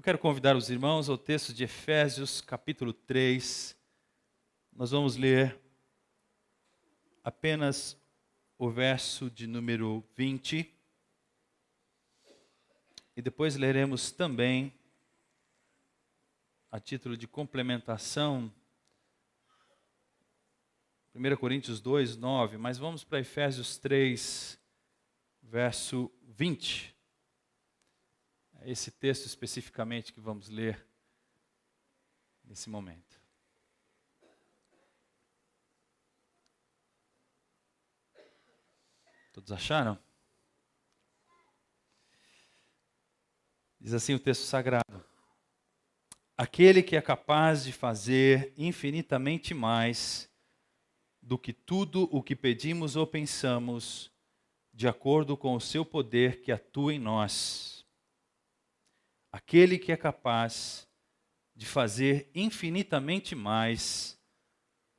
quero convidar os irmãos ao texto de Efésios, capítulo 3. Nós vamos ler apenas o verso de número 20. E depois leremos também, a título de complementação, 1 Coríntios 2, 9. Mas vamos para Efésios 3, verso 20. É esse texto especificamente que vamos ler nesse momento. Todos acharam? Diz assim o texto sagrado: aquele que é capaz de fazer infinitamente mais do que tudo o que pedimos ou pensamos, de acordo com o seu poder que atua em nós. Aquele que é capaz de fazer infinitamente mais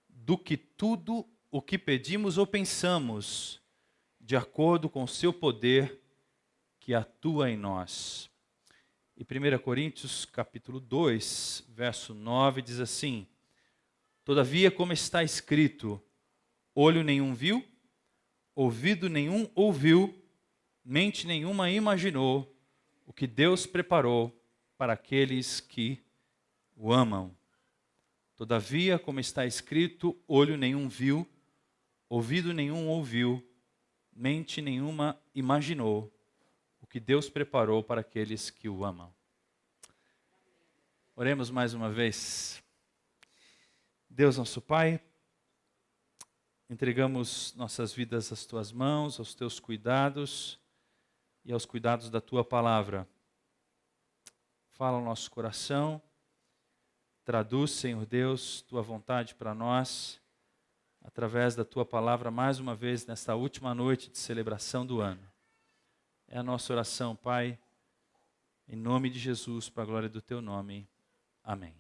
do que tudo o que pedimos ou pensamos, de acordo com o seu poder que atua em nós. E 1 Coríntios capítulo 2, verso 9, diz assim: todavia, como está escrito, olho nenhum viu, ouvido nenhum ouviu, mente nenhuma imaginou o que Deus preparou para aqueles que o amam. Todavia, como está escrito, olho nenhum viu, ouvido nenhum ouviu, mente nenhuma imaginou o que Deus preparou para aqueles que o amam. Oremos mais uma vez. Deus, nosso Pai, entregamos nossas vidas às Tuas mãos, aos Teus cuidados e aos cuidados da Tua palavra. Fala ao nosso coração, traduz, Senhor Deus, Tua vontade para nós, através da Tua palavra, mais uma vez, nesta última noite de celebração do ano. É a nossa oração, Pai, em nome de Jesus, para a glória do Teu nome. Amém.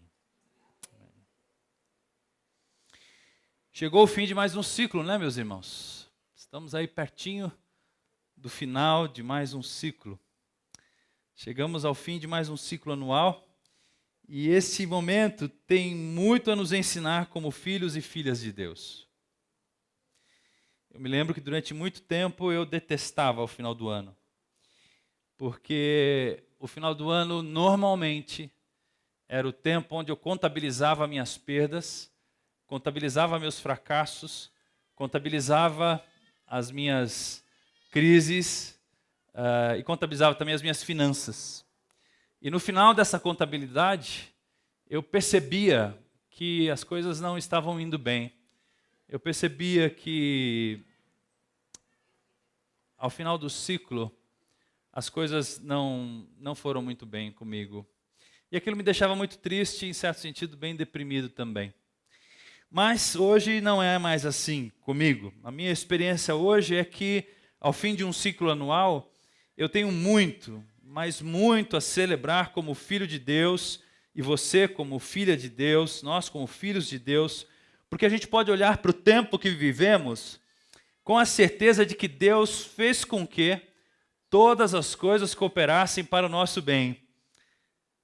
Chegou o fim de mais um ciclo, né, meus irmãos? Estamos aí pertinho do final de mais um ciclo. Chegamos ao fim de mais um ciclo anual e esse momento tem muito a nos ensinar como filhos e filhas de Deus. Eu me lembro que durante muito tempo eu detestava o final do ano, porque o final do ano normalmente era o tempo onde eu contabilizava minhas perdas, contabilizava meus fracassos, contabilizava as minhas crises e contabilizava também as minhas finanças. E no final dessa contabilidade, eu percebia que as coisas não estavam indo bem. Eu percebia que, ao final do ciclo, as coisas não foram muito bem comigo. E aquilo me deixava muito triste e, em certo sentido, bem deprimido também. Mas hoje não é mais assim comigo. A minha experiência hoje é que, ao fim de um ciclo anual, eu tenho muito, mas muito a celebrar como filho de Deus, e você como filha de Deus, nós como filhos de Deus, porque a gente pode olhar para o tempo que vivemos com a certeza de que Deus fez com que todas as coisas cooperassem para o nosso bem.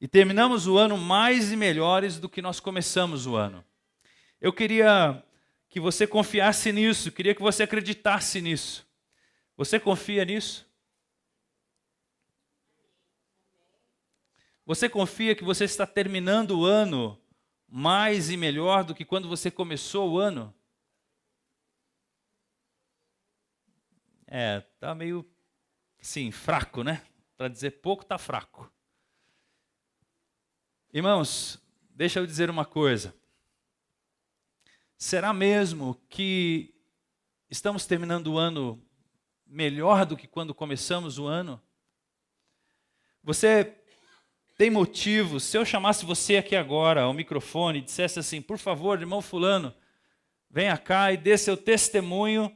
E terminamos o ano mais e melhores do que nós começamos o ano. Eu queria que você confiasse nisso, queria que você acreditasse nisso. Você confia nisso? Você confia que você está terminando o ano mais e melhor do que quando você começou o ano? Tá meio, assim, fraco, né? Para dizer pouco, tá fraco. Irmãos, deixa eu dizer uma coisa. Será mesmo que estamos terminando o ano melhor do que quando começamos o ano? Você tem motivo, se eu chamasse você aqui agora ao microfone e dissesse assim: por favor, irmão fulano, venha cá e dê seu testemunho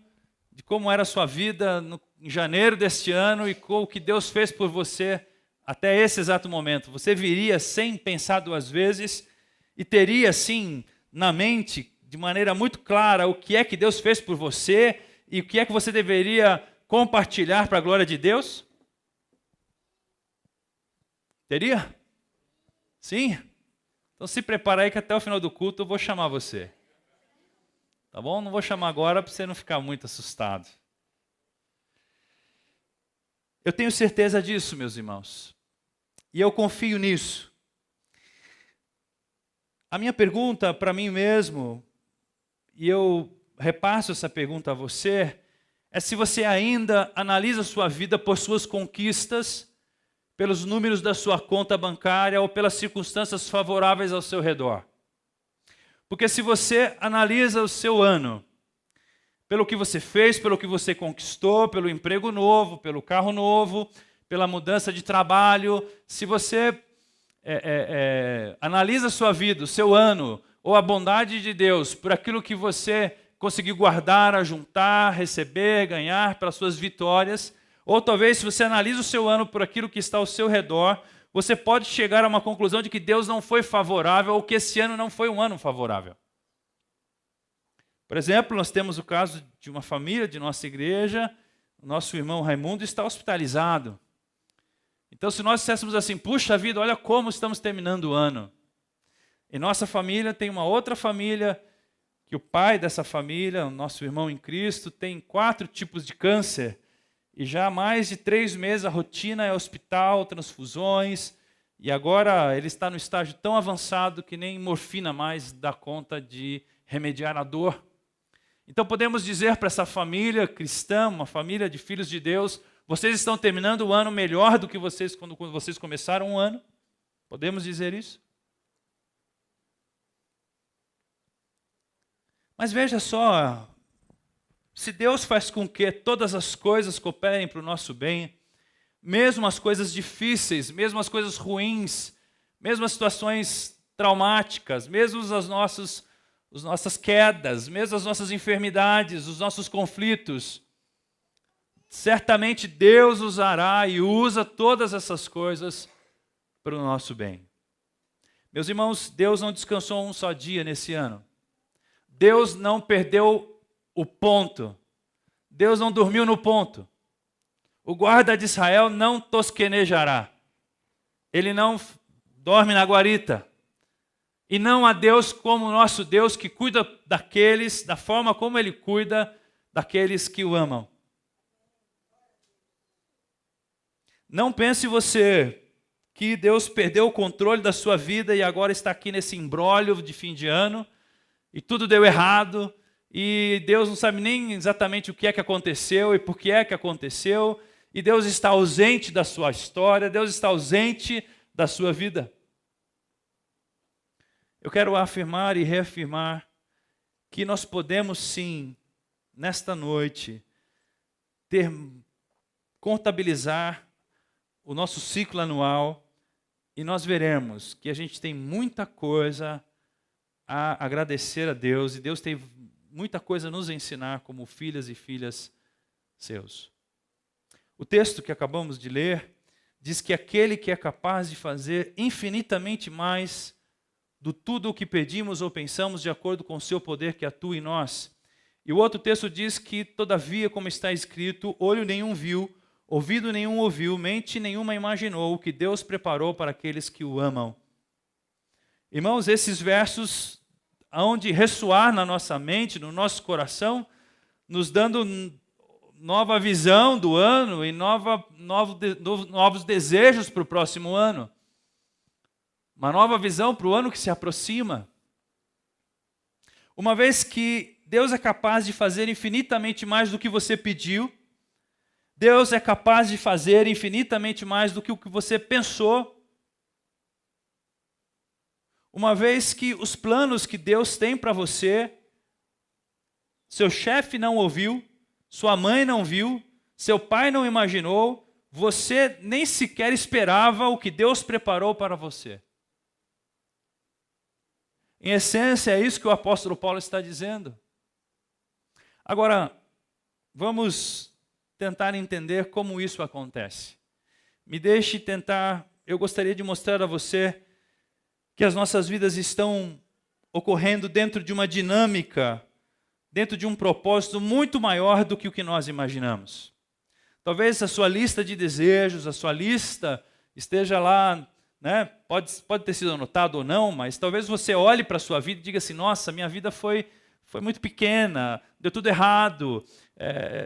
de como era a sua vida em janeiro deste ano e com o que Deus fez por você até esse exato momento. Você viria sem pensar duas vezes e teria, assim, na mente, de maneira muito clara, o que é que Deus fez por você e o que é que você deveria compartilhar para a glória de Deus? Teria? Sim? Então se prepara aí que até o final do culto eu vou chamar você. Tá bom? Não vou chamar agora para você não ficar muito assustado. Eu tenho certeza disso, meus irmãos. E eu confio nisso. A minha pergunta para mim mesmo, e eu repasso essa pergunta a você, é se você ainda analisa a sua vida por suas conquistas, pelos números da sua conta bancária ou pelas circunstâncias favoráveis ao seu redor. Porque se você analisa o seu ano, pelo que você fez, pelo que você conquistou, pelo emprego novo, pelo carro novo, pela mudança de trabalho, se você analisa a sua vida, o seu ano, ou a bondade de Deus, por aquilo que você conseguiu guardar, ajuntar, receber, ganhar, pelas suas vitórias, ou talvez se você analisa o seu ano por aquilo que está ao seu redor, você pode chegar a uma conclusão de que Deus não foi favorável ou que esse ano não foi um ano favorável. Por exemplo, nós temos o caso de uma família de nossa igreja, o nosso irmão Raimundo está hospitalizado. Então, se nós disséssemos assim, puxa vida, olha como estamos terminando o ano. Em nossa família tem uma outra família, que o pai dessa família, o nosso irmão em Cristo, tem 4 tipos de câncer. E já há mais de 3 meses a rotina é hospital, transfusões, e agora ele está no estágio tão avançado que nem morfina mais dá conta de remediar a dor. Então podemos dizer para essa família cristã, uma família de filhos de Deus, vocês estão terminando o ano melhor do que vocês quando vocês começaram o ano? Podemos dizer isso? Mas veja só, se Deus faz com que todas as coisas cooperem para o nosso bem, mesmo as coisas difíceis, mesmo as coisas ruins, mesmo as situações traumáticas, mesmo as nossas quedas, mesmo as nossas enfermidades, os nossos conflitos, certamente Deus usará e usa todas essas coisas para o nosso bem. Meus irmãos, Deus não descansou um só dia nesse ano. Deus não perdeu o ponto. Deus não dormiu no ponto. O guarda de Israel não tosquenejará. Ele não dorme na guarita. E não há Deus como o nosso Deus que cuida daqueles, da forma como Ele cuida daqueles que o amam. Não pense você que Deus perdeu o controle da sua vida e agora está aqui nesse imbróglio de fim de ano e tudo deu errado e Deus não sabe nem exatamente o que é que aconteceu e por que é que aconteceu e Deus está ausente da sua história, Deus está ausente da sua vida. Eu quero afirmar e reafirmar que nós podemos sim, nesta noite, contabilizar o nosso ciclo anual e nós veremos que a gente tem muita coisa a agradecer a Deus e Deus tem muita coisa a nos ensinar como filhas e filhas seus. O texto que acabamos de ler diz que aquele que é capaz de fazer infinitamente mais do tudo o que pedimos ou pensamos de acordo com o seu poder que atua em nós. E o outro texto diz que, todavia, como está escrito, olho nenhum viu, ouvido nenhum ouviu, mente nenhuma imaginou o que Deus preparou para aqueles que o amam. Irmãos, esses versos hão de ressoar na nossa mente, no nosso coração, nos dando nova visão do ano e novos desejos para o próximo ano. Uma nova visão para o ano que se aproxima. Uma vez que Deus é capaz de fazer infinitamente mais do que você pediu, Deus é capaz de fazer infinitamente mais do que o que você pensou. Uma vez que os planos que Deus tem para você, seu chefe não ouviu, sua mãe não viu, seu pai não imaginou, você nem sequer esperava o que Deus preparou para você. Em essência, é isso que o apóstolo Paulo está dizendo. Agora, vamos tentar entender como isso acontece. Me deixe tentar, eu gostaria de mostrar a você que as nossas vidas estão ocorrendo dentro de uma dinâmica, dentro de um propósito muito maior do que o que nós imaginamos. Talvez a sua lista de desejos, a sua lista esteja lá né? Pode ter sido anotado ou não, mas talvez você olhe para a sua vida e diga assim, nossa, minha vida foi muito pequena, deu tudo errado,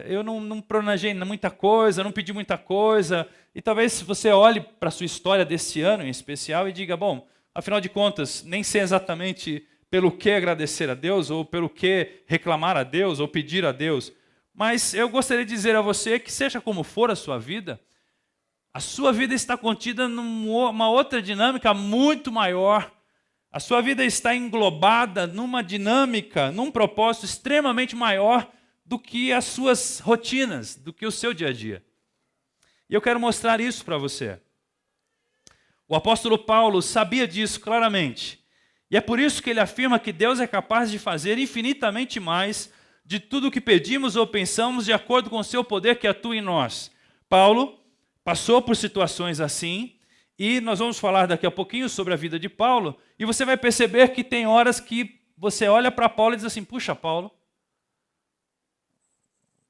eu não planejei muita coisa, não pedi muita coisa. E talvez você olhe para a sua história desse ano em especial e diga, bom, afinal de contas, nem sei exatamente pelo que agradecer a Deus, ou pelo que reclamar a Deus, ou pedir a Deus. Mas eu gostaria de dizer a você que, seja como for a sua vida está contida numa outra dinâmica muito maior. A sua vida está englobada numa dinâmica, num propósito extremamente maior do que as suas rotinas, do que o seu dia a dia. E eu quero mostrar isso para você. O apóstolo Paulo sabia disso claramente. E é por isso que ele afirma que Deus é capaz de fazer infinitamente mais de tudo o que pedimos ou pensamos, de acordo com o seu poder que atua em nós. Paulo passou por situações assim, e nós vamos falar daqui a pouquinho sobre a vida de Paulo, e você vai perceber que tem horas que você olha para Paulo e diz assim, puxa, Paulo,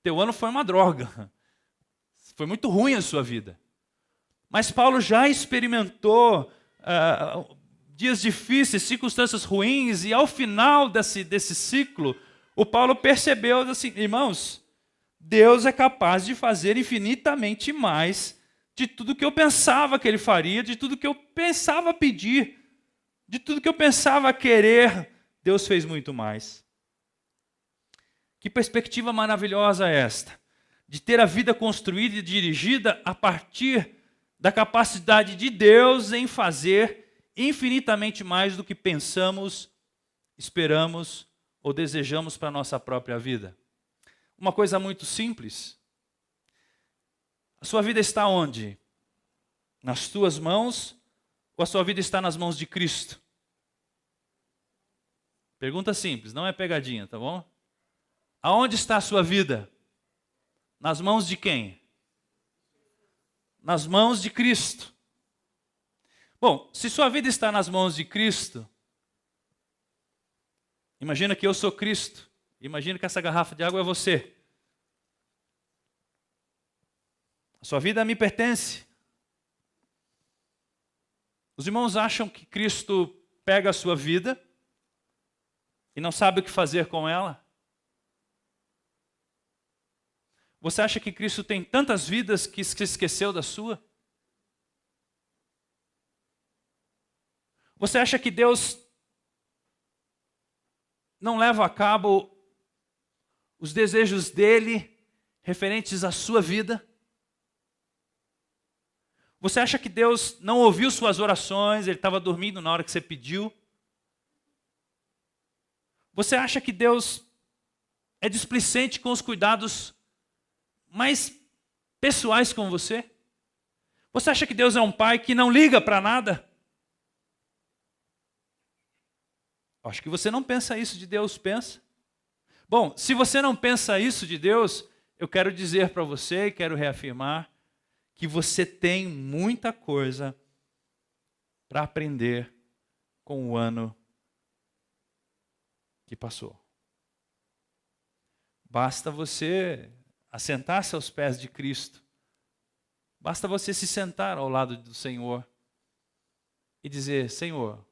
teu ano foi uma droga, foi muito ruim a sua vida. Mas Paulo já experimentou dias difíceis, circunstâncias ruins, e ao final desse ciclo, o Paulo percebeu assim, irmãos, Deus é capaz de fazer infinitamente mais de tudo que eu pensava que Ele faria, de tudo que eu pensava pedir, de tudo que eu pensava querer, Deus fez muito mais. Que perspectiva maravilhosa é esta, de ter a vida construída e dirigida a partir da capacidade de Deus em fazer infinitamente mais do que pensamos, esperamos ou desejamos para a nossa própria vida. Uma coisa muito simples. A sua vida está onde? Nas tuas mãos ou a sua vida está nas mãos de Cristo? Pergunta simples, não é pegadinha, tá bom? Aonde está a sua vida? Nas mãos de quem? Nas mãos de Cristo. Bom, se sua vida está nas mãos de Cristo, imagina que eu sou Cristo. Imagina que essa garrafa de água é você. A sua vida me pertence. Os irmãos acham que Cristo pega a sua vida e não sabe o que fazer com ela? Você acha que Cristo tem tantas vidas que se esqueceu da sua? Você acha que Deus não leva a cabo os desejos dele referentes à sua vida? Você acha que Deus não ouviu suas orações, ele estava dormindo na hora que você pediu? Você acha que Deus é displicente com os cuidados mais pessoais com você? Você acha que Deus é um pai que não liga para nada? Acho que você não pensa isso de Deus, pensa? Bom, se você não pensa isso de Deus, eu quero dizer para você e quero reafirmar que você tem muita coisa para aprender com o ano que passou. Basta você assentar-se aos pés de Cristo. Basta você se sentar ao lado do Senhor e dizer, Senhor,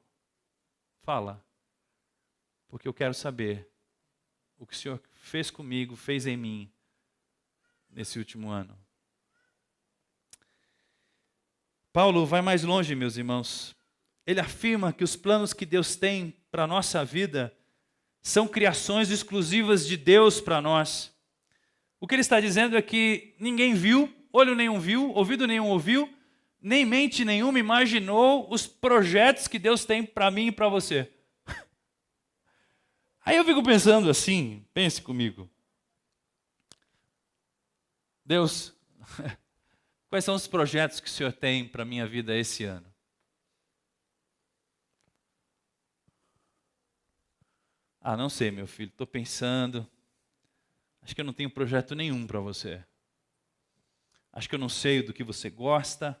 fala, porque eu quero saber o que o Senhor fez comigo, fez em mim nesse último ano. Paulo vai mais longe, meus irmãos. Ele afirma que os planos que Deus tem para a nossa vida são criações exclusivas de Deus para nós. O que ele está dizendo é que ninguém viu, olho nenhum viu, ouvido nenhum ouviu, nem mente nenhuma imaginou os projetos que Deus tem para mim e para você. Aí eu fico pensando assim, pense comigo. Deus, quais são os projetos que o Senhor tem para a minha vida esse ano? Ah, não sei, meu filho, estou pensando. Acho que eu não tenho projeto nenhum para você. Acho que eu não sei do que você gosta.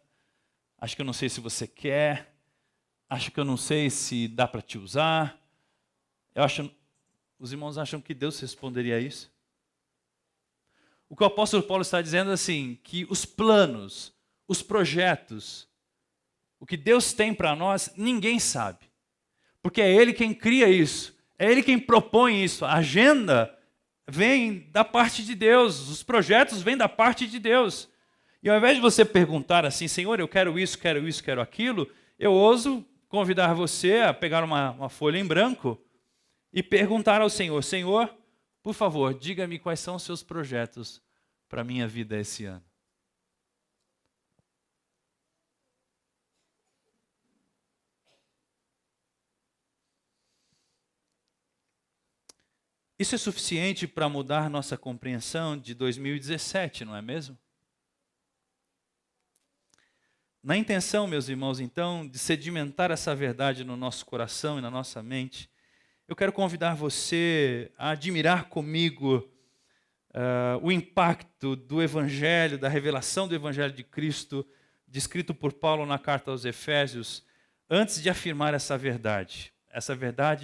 Acho que eu não sei se você quer. Acho que eu não sei se dá para te usar. Os irmãos acham que Deus responderia a isso? O que o apóstolo Paulo está dizendo é assim, que os planos, os projetos, o que Deus tem para nós, ninguém sabe. Porque é Ele quem cria isso, é Ele quem propõe isso. A agenda vem da parte de Deus, os projetos vêm da parte de Deus. E ao invés de você perguntar assim, Senhor, eu quero isso, quero aquilo, eu ouso convidar você a pegar uma folha em branco e perguntar ao Senhor, Senhor, por favor, diga-me quais são os seus projetos para a minha vida esse ano. Isso é suficiente para mudar nossa compreensão de 2017, não é mesmo? Na intenção, meus irmãos, então, de sedimentar essa verdade no nosso coração e na nossa mente, eu quero convidar você a admirar comigo o impacto do Evangelho, da revelação do Evangelho de Cristo, descrito por Paulo na carta aos Efésios, antes de afirmar essa verdade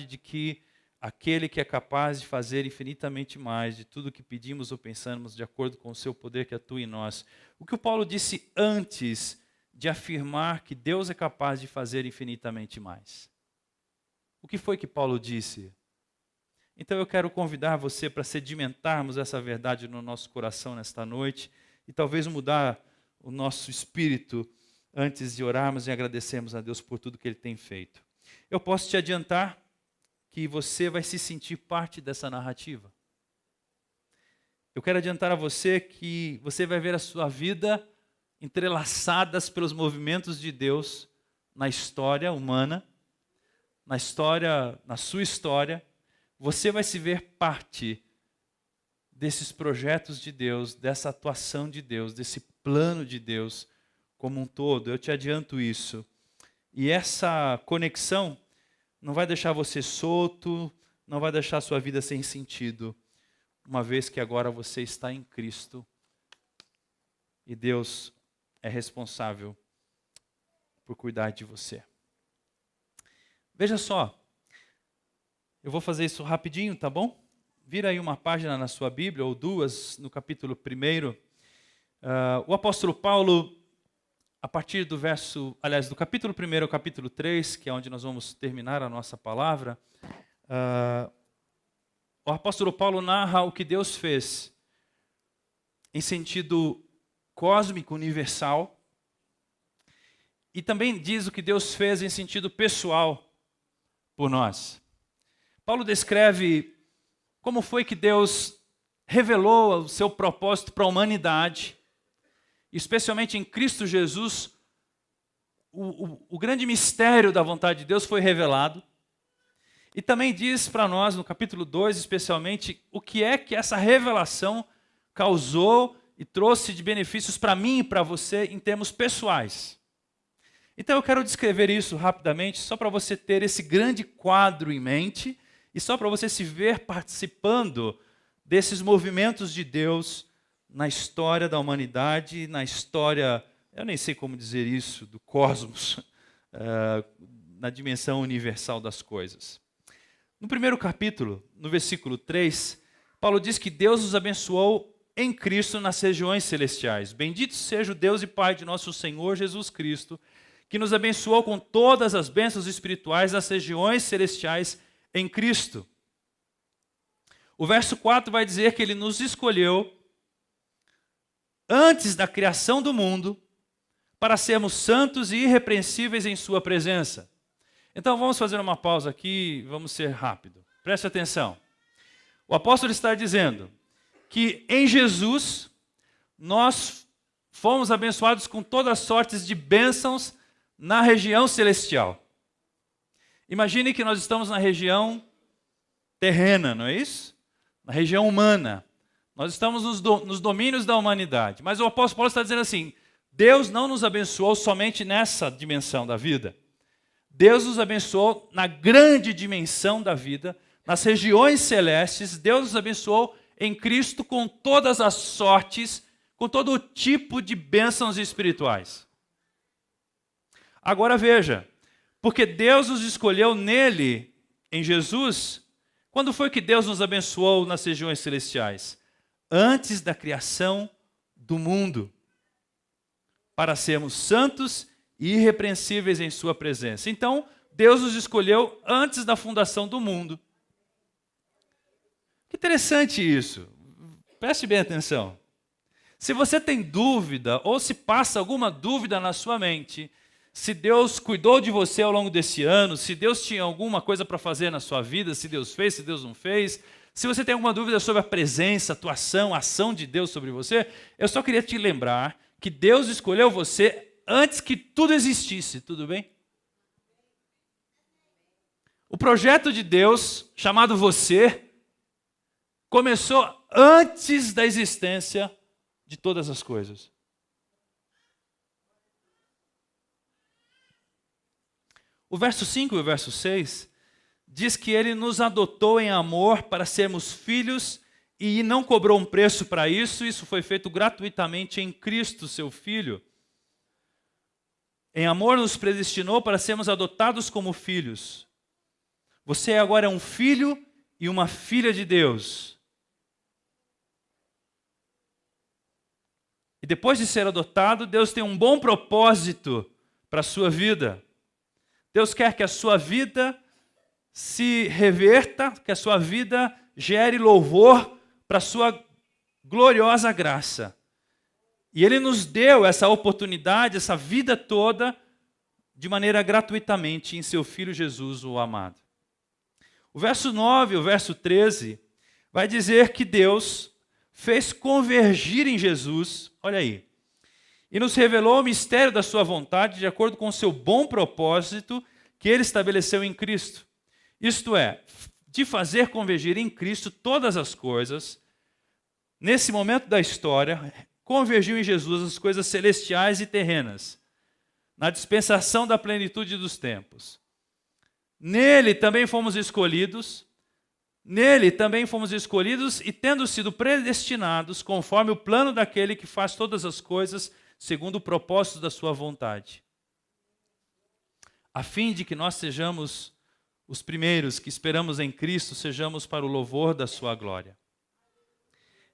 de que aquele que é capaz de fazer infinitamente mais de tudo o que pedimos ou pensamos, de acordo com o seu poder que atua em nós. O que o Paulo disse antes de afirmar que Deus é capaz de fazer infinitamente mais? O que foi que Paulo disse? Então eu quero convidar você para sedimentarmos essa verdade no nosso coração nesta noite e talvez mudar o nosso espírito antes de orarmos e agradecermos a Deus por tudo que Ele tem feito. Eu posso te adiantar que você vai se sentir parte dessa narrativa. Eu quero adiantar a você que você vai ver a sua vida entrelaçadas pelos movimentos de Deus na história humana, na sua história. Você vai se ver parte desses projetos de Deus, dessa atuação de Deus, desse plano de Deus como um todo. Eu te adianto isso. E essa conexão não vai deixar você solto, não vai deixar a sua vida sem sentido, uma vez que agora você está em Cristo e Deus é responsável por cuidar de você. Veja só, eu vou fazer isso rapidinho, tá bom? Vira aí uma página na sua Bíblia, ou duas, no capítulo 1. O apóstolo Paulo, a partir do do capítulo 1 ao capítulo 3, que é onde nós vamos terminar a nossa palavra, o apóstolo Paulo narra o que Deus fez em sentido cósmico, universal, e também diz o que Deus fez em sentido pessoal por nós. Paulo descreve como foi que Deus revelou o seu propósito para a humanidade, especialmente em Cristo Jesus. O grande mistério da vontade de Deus foi revelado. E também diz para nós, no capítulo 2 especialmente, o que é que essa revelação causou e trouxe de benefícios para mim e para você em termos pessoais. Então eu quero descrever isso rapidamente, só para você ter esse grande quadro em mente e só para você se ver participando desses movimentos de Deus na história da humanidade, na história, eu nem sei como dizer isso, do cosmos, na dimensão universal das coisas. No primeiro capítulo, no versículo 3, Paulo diz que Deus nos abençoou em Cristo nas regiões celestiais. Bendito seja o Deus e Pai de nosso Senhor Jesus Cristo, que nos abençoou com todas as bênçãos espirituais nas regiões celestiais em Cristo. O verso 4 vai dizer que Ele nos escolheu antes da criação do mundo para sermos santos e irrepreensíveis em sua presença. Então vamos fazer uma pausa aqui, vamos ser rápido. Preste atenção. O apóstolo está dizendo que em Jesus nós fomos abençoados com todas as sortes de bênçãos na região celestial. Imagine que nós estamos na região terrena, não é isso? Na região humana. Nós estamos nos domínios da humanidade. Mas o apóstolo Paulo está dizendo assim, Deus não nos abençoou somente nessa dimensão da vida. Deus nos abençoou na grande dimensão da vida, nas regiões celestes. Deus nos abençoou em Cristo com todas as sortes, com todo o tipo de bênçãos espirituais. Agora veja, porque Deus nos escolheu nele, em Jesus, quando foi que Deus nos abençoou nas regiões celestiais? Antes da criação do mundo, para sermos santos e irrepreensíveis em sua presença. Então, Deus nos escolheu antes da fundação do mundo. Que interessante isso. Preste bem atenção. Se você tem dúvida, ou se passa alguma dúvida na sua mente, se Deus cuidou de você ao longo desse ano, se Deus tinha alguma coisa para fazer na sua vida, se Deus fez, se Deus não fez, se você tem alguma dúvida sobre a presença, atuação, ação de Deus sobre você, eu só queria te lembrar que Deus escolheu você antes que tudo existisse, tudo bem? O projeto de Deus, chamado você, começou antes da existência de todas as coisas. O verso 5 e o verso 6 diz que ele nos adotou em amor para sermos filhos e não cobrou um preço para isso. Isso foi feito gratuitamente em Cristo, seu Filho. Em amor nos predestinou para sermos adotados como filhos. Você agora é um filho e uma filha de Deus. E depois de ser adotado, Deus tem um bom propósito para a sua vida. Deus quer que a sua vida se reverta, que a sua vida gere louvor para a sua gloriosa graça. E Ele nos deu essa oportunidade, essa vida toda, de maneira gratuitamente em seu Filho Jesus, o amado. O verso 9, o verso 13, vai dizer que Deus fez convergir em Jesus, olha aí, e nos revelou o mistério da sua vontade de acordo com o seu bom propósito que Ele estabeleceu em Cristo. Isto é, de fazer convergir em Cristo todas as coisas, nesse momento da história, convergiu em Jesus as coisas celestiais e terrenas, na dispensação da plenitude dos tempos. Nele também fomos escolhidos e tendo sido predestinados conforme o plano daquele que faz todas as coisas segundo o propósito da sua vontade, a fim de que nós sejamos os primeiros que esperamos em Cristo, sejamos para o louvor da sua glória.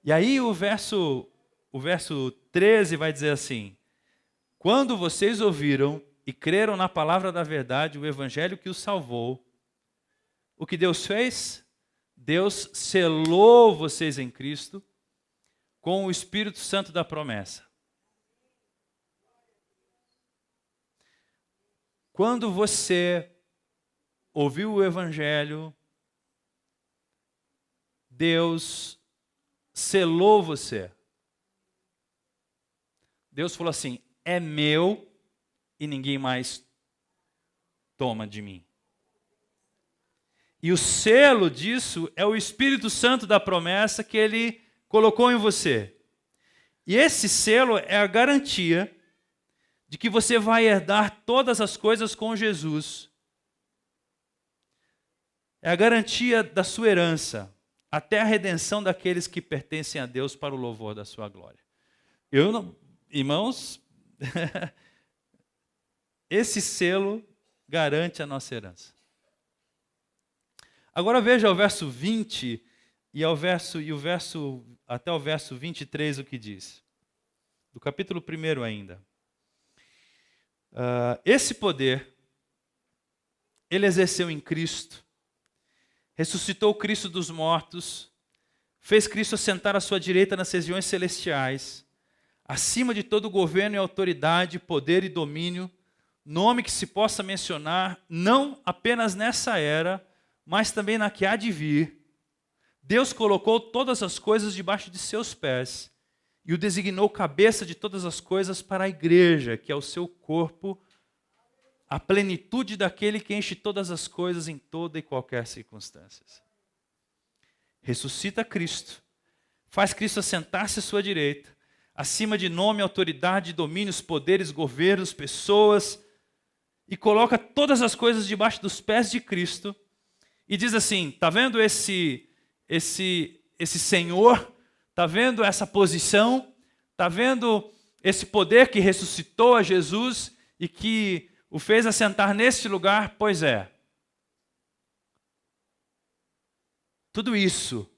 E aí o verso 13 vai dizer assim: quando vocês ouviram e creram na palavra da verdade, o evangelho que os salvou, o que Deus fez? Deus selou vocês em Cristo com o Espírito Santo da promessa. Quando você ouviu o evangelho, Deus selou você. Deus falou assim: é meu e ninguém mais toma de mim. E o selo disso é o Espírito Santo da promessa que Ele colocou em você. E esse selo é a garantia de que você vai herdar todas as coisas com Jesus. É a garantia da sua herança, até a redenção daqueles que pertencem a Deus para o louvor da sua glória. Irmãos, esse selo garante a nossa herança. Agora veja o verso 20 até o verso 23 o que diz. Do capítulo 1 ainda. Esse poder, Ele exerceu em Cristo, ressuscitou Cristo dos mortos, fez Cristo assentar à sua direita nas regiões celestiais, acima de todo governo e autoridade, poder e domínio, nome que se possa mencionar, não apenas nessa era, mas também na que há de vir. Deus colocou todas as coisas debaixo de seus pés e o designou cabeça de todas as coisas para a igreja, que é o seu corpo, a plenitude daquele que enche todas as coisas em toda e qualquer circunstância. Ressuscita Cristo, faz Cristo assentar-se à sua direita, acima de nome, autoridade, domínios, poderes, governos, pessoas, e coloca todas as coisas debaixo dos pés de Cristo, e diz assim: está vendo esse Senhor? Está vendo essa posição? Está vendo esse poder que ressuscitou a Jesus e que o fez assentar neste lugar? Pois é. Tudo isso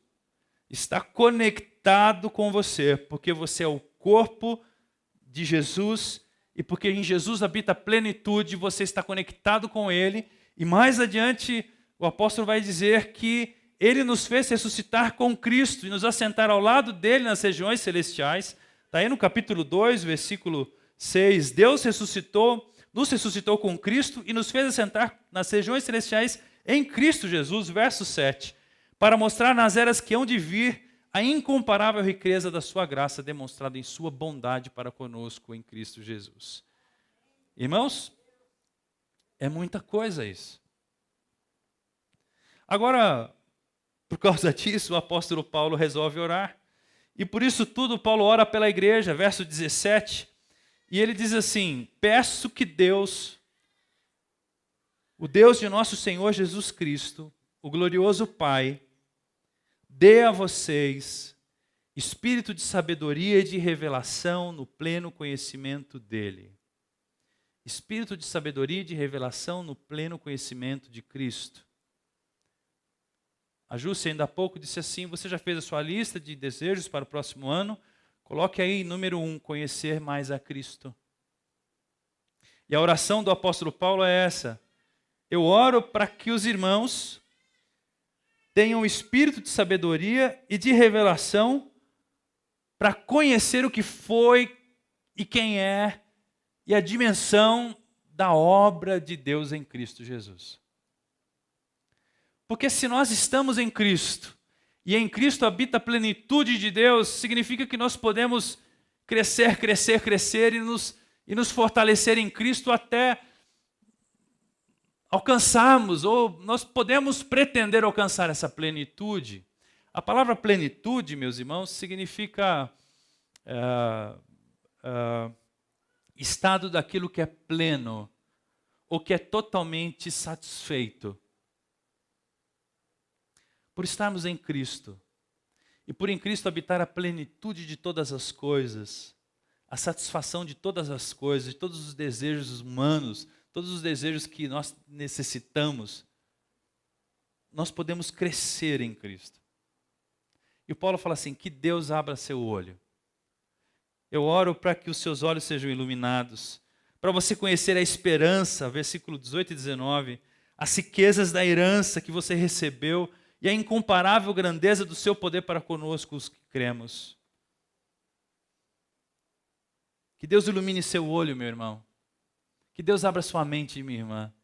está conectado com você, porque você é o corpo de Jesus e porque em Jesus habita a plenitude, você está conectado com Ele. E mais adiante, o apóstolo vai dizer que Ele nos fez ressuscitar com Cristo e nos assentar ao lado dele nas regiões celestiais. Está aí no capítulo 2, versículo 6. Deus nos ressuscitou com Cristo e nos fez assentar nas regiões celestiais em Cristo Jesus, verso 7, para mostrar nas eras que hão de vir a incomparável riqueza da sua graça demonstrada em sua bondade para conosco em Cristo Jesus. Irmãos, é muita coisa isso. Agora, por causa disso, o apóstolo Paulo resolve orar. E por isso tudo, Paulo ora pela igreja, verso 17. E ele diz assim: peço que Deus, o Deus de nosso Senhor Jesus Cristo, o glorioso Pai, dê a vocês espírito de sabedoria e de revelação no pleno conhecimento dele. Espírito de sabedoria e de revelação no pleno conhecimento de Cristo. A Júcia ainda há pouco disse assim: você já fez a sua lista de desejos para o próximo ano? Coloque aí, número 1, conhecer mais a Cristo. E a oração do apóstolo Paulo é essa: eu oro para que os irmãos tenham espírito de sabedoria e de revelação para conhecer o que foi e quem é e a dimensão da obra de Deus em Cristo Jesus. Porque se nós estamos em Cristo e em Cristo habita a plenitude de Deus, significa que nós podemos crescer e nos fortalecer em Cristo até alcançarmos, ou nós podemos pretender alcançar essa plenitude. A palavra plenitude, meus irmãos, significa estado daquilo que é pleno, ou que é totalmente satisfeito. Por estarmos em Cristo, e por em Cristo habitar a plenitude de todas as coisas, a satisfação de todas as coisas, de todos os desejos humanos, todos os desejos que nós necessitamos, nós podemos crescer em Cristo. E o Paulo fala assim: que Deus abra seu olho. Eu oro para que os seus olhos sejam iluminados, para você conhecer a esperança, versículo 18 e 19, as riquezas da herança que você recebeu e a incomparável grandeza do seu poder para conosco, os que cremos. Que Deus ilumine seu olho, meu irmão. Que Deus abra sua mente, minha irmã,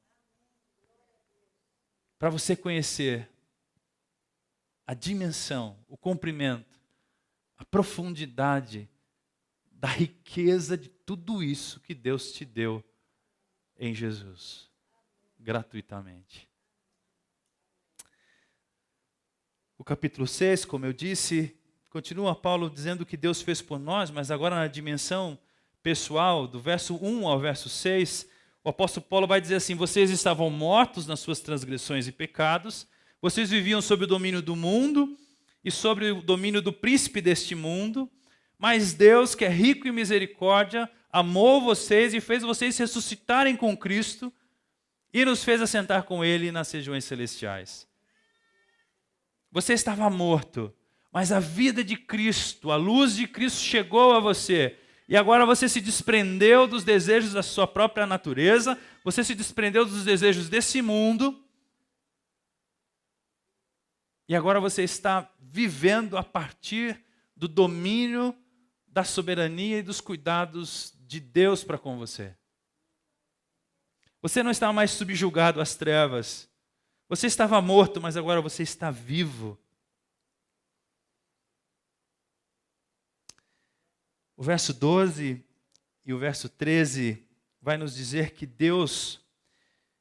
para você conhecer a dimensão, o comprimento, a profundidade da riqueza de tudo isso que Deus te deu em Jesus, gratuitamente. O capítulo 6, como eu disse, continua Paulo dizendo que Deus fez por nós, mas agora na dimensão pessoal, do verso 1 ao verso 6, o apóstolo Paulo vai dizer assim: vocês estavam mortos nas suas transgressões e pecados, vocês viviam sob o domínio do mundo e sobre o domínio do príncipe deste mundo, mas Deus, que é rico em misericórdia, amou vocês e fez vocês ressuscitarem com Cristo e nos fez assentar com Ele nas regiões celestiais. Você estava morto, mas a vida de Cristo, a luz de Cristo chegou a você. E agora você se desprendeu dos desejos da sua própria natureza, você se desprendeu dos desejos desse mundo, e agora você está vivendo a partir do domínio, da soberania e dos cuidados de Deus para com você. Você não está mais subjugado às trevas. Você estava morto, mas agora você está vivo. O verso 12 e o verso 13 vai nos dizer que Deus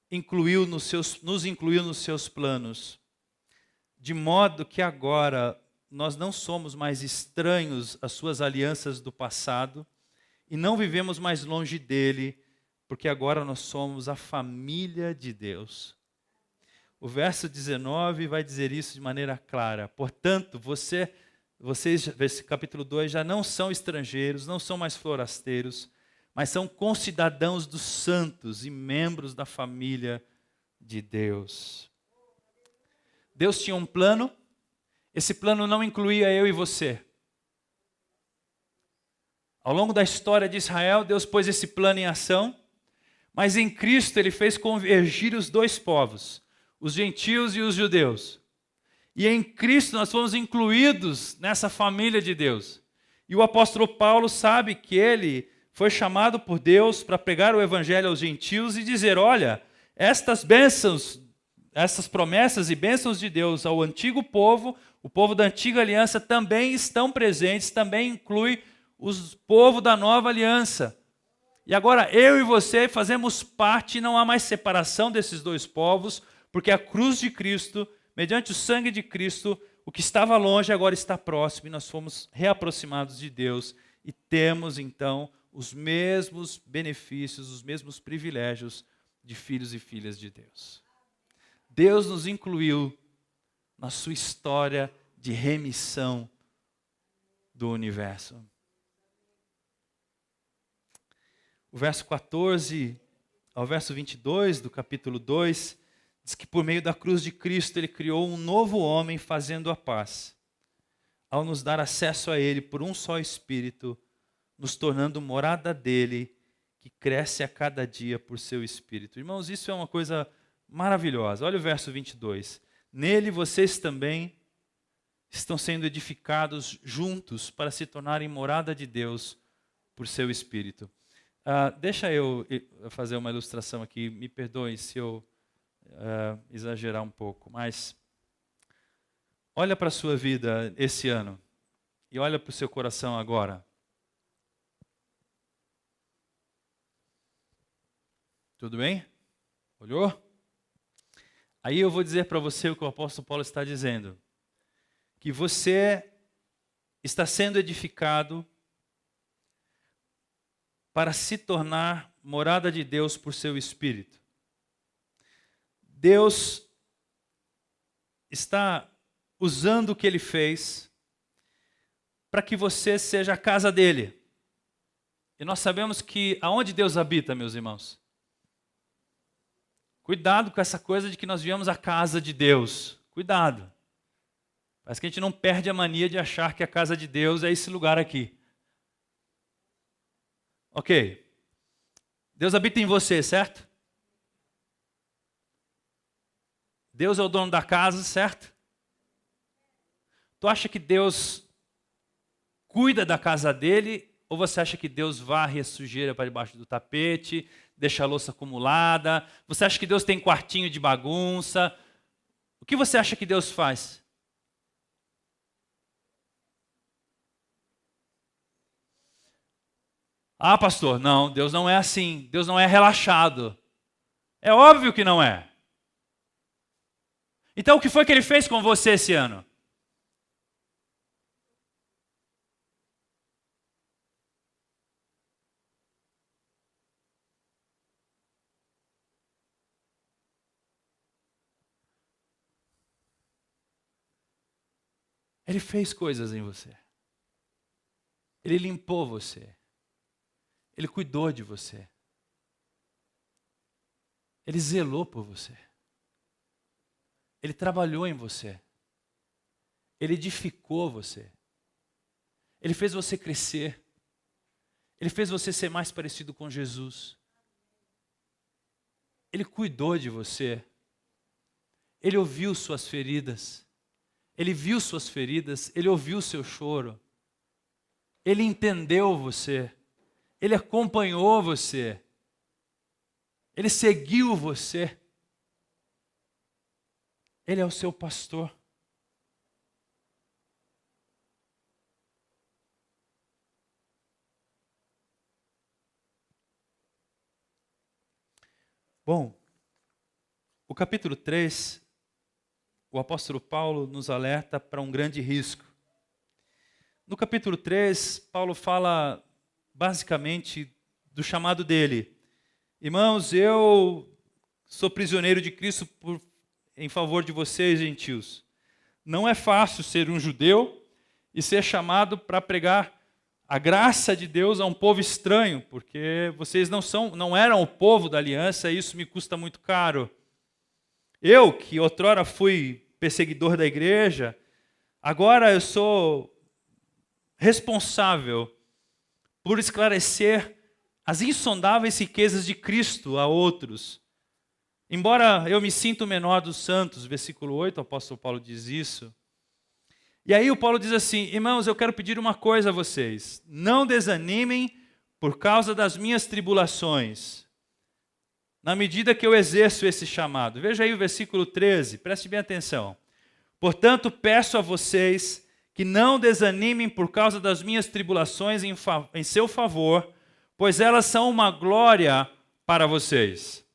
nos incluiu nos seus planos, de modo que agora nós não somos mais estranhos às suas alianças do passado e não vivemos mais longe dele, porque agora nós somos a família de Deus. O verso 19 vai dizer isso de maneira clara. Portanto, vocês, capítulo 2, já não são estrangeiros, não são mais forasteiros, mas são concidadãos dos santos e membros da família de Deus. Deus tinha um plano, esse plano não incluía eu e você. Ao longo da história de Israel, Deus pôs esse plano em ação, mas em Cristo Ele fez convergir os dois povos, os gentios e os judeus. E em Cristo nós fomos incluídos nessa família de Deus. E o apóstolo Paulo sabe que ele foi chamado por Deus para pregar o evangelho aos gentios e dizer, olha, estas bênçãos, essas promessas e bênçãos de Deus ao antigo povo, o povo da antiga aliança, também estão presentes, também inclui o povo da nova aliança. E agora eu e você fazemos parte, não há mais separação desses dois povos, porque a cruz de Cristo, mediante o sangue de Cristo, o que estava longe agora está próximo, e nós fomos reaproximados de Deus e temos então os mesmos benefícios, os mesmos privilégios de filhos e filhas de Deus. Deus nos incluiu na sua história de remissão do universo. O verso 14 ao verso 22 do capítulo 2 diz que por meio da cruz de Cristo Ele criou um novo homem fazendo a paz, ao nos dar acesso a Ele por um só Espírito, nos tornando morada dEle, que cresce a cada dia por seu Espírito. Irmãos, isso é uma coisa maravilhosa. Olha o verso 22. Nele vocês também estão sendo edificados juntos para se tornarem morada de Deus por seu Espírito. Deixa eu fazer uma ilustração aqui, me perdoem se eu exagerar um pouco, mas olha para a sua vida esse ano e olha para o seu coração agora. Tudo bem? Olhou? Aí eu vou dizer para você o que o apóstolo Paulo está dizendo, que você está sendo edificado para se tornar morada de Deus por seu Espírito. Deus está usando o que Ele fez para que você seja a casa dEle. E nós sabemos que aonde Deus habita, meus irmãos? Cuidado com essa coisa de que nós viemos a casa de Deus. Cuidado. Parece que a gente não perde a mania de achar que a casa de Deus é esse lugar aqui. Ok. Deus habita em você, certo? Deus é o dono da casa, certo? Tu acha que Deus cuida da casa dele? Ou você acha que Deus varre a sujeira para debaixo do tapete, deixa a louça acumulada? Você acha que Deus tem quartinho de bagunça? O que você acha que Deus faz? Ah, pastor, não, Deus não é assim. Deus não é relaxado. É óbvio que não é. Então, o que foi que Ele fez com você esse ano? Ele fez coisas em você. Ele limpou você. Ele cuidou de você. Ele zelou por você. Ele trabalhou em você. Ele edificou você. Ele fez você crescer. Ele fez você ser mais parecido com Jesus. Ele cuidou de você. Ele ouviu suas feridas. Ele viu suas feridas. Ele ouviu seu choro. Ele entendeu você. Ele acompanhou você. Ele seguiu você. Ele é o seu pastor. Bom, o capítulo 3, o apóstolo Paulo nos alerta para um grande risco. No capítulo 3, Paulo fala basicamente do chamado dele. Irmãos, eu sou prisioneiro de Cristo em favor de vocês, gentios. Não é fácil ser um judeu e ser chamado para pregar a graça de Deus a um povo estranho, porque vocês não eram o povo da aliança, e isso me custa muito caro. Eu, que outrora fui perseguidor da igreja, agora eu sou responsável por esclarecer as insondáveis riquezas de Cristo a outros. Embora eu me sinta o menor dos santos, versículo 8, o apóstolo Paulo diz isso. E aí o Paulo diz assim: irmãos, eu quero pedir uma coisa a vocês. Não desanimem por causa das minhas tribulações, na medida que eu exerço esse chamado. Veja aí o versículo 13, preste bem atenção. Portanto, peço a vocês que não desanimem por causa das minhas tribulações em seu favor, pois elas são uma glória para vocês.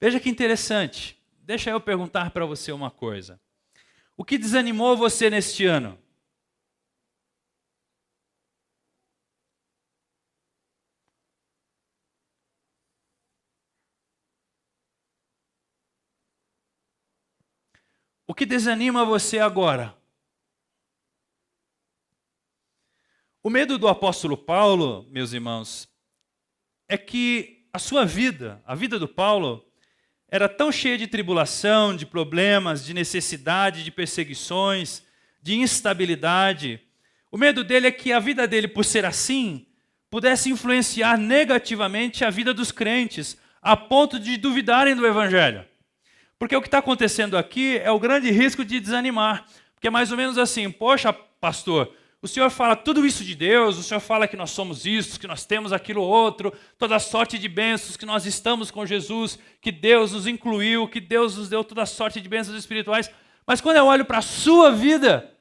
Veja que interessante. Deixa eu perguntar para você uma coisa. O que desanimou você neste ano? O que desanima você agora? O medo do apóstolo Paulo, meus irmãos, é que a sua vida, a vida do Paulo, era tão cheia de tribulação, de problemas, de necessidade, de perseguições, de instabilidade. O medo dele é que a vida dele, por ser assim, pudesse influenciar negativamente a vida dos crentes, a ponto de duvidarem do Evangelho. Porque o que está acontecendo aqui é o grande risco de desanimar. Porque é mais ou menos assim: poxa, pastor, o senhor fala tudo isso de Deus, o senhor fala que nós somos isso, que nós temos aquilo outro, toda a sorte de bênçãos, que nós estamos com Jesus, que Deus nos incluiu, que Deus nos deu toda a sorte de bênçãos espirituais. Mas quando eu olho para a sua vida,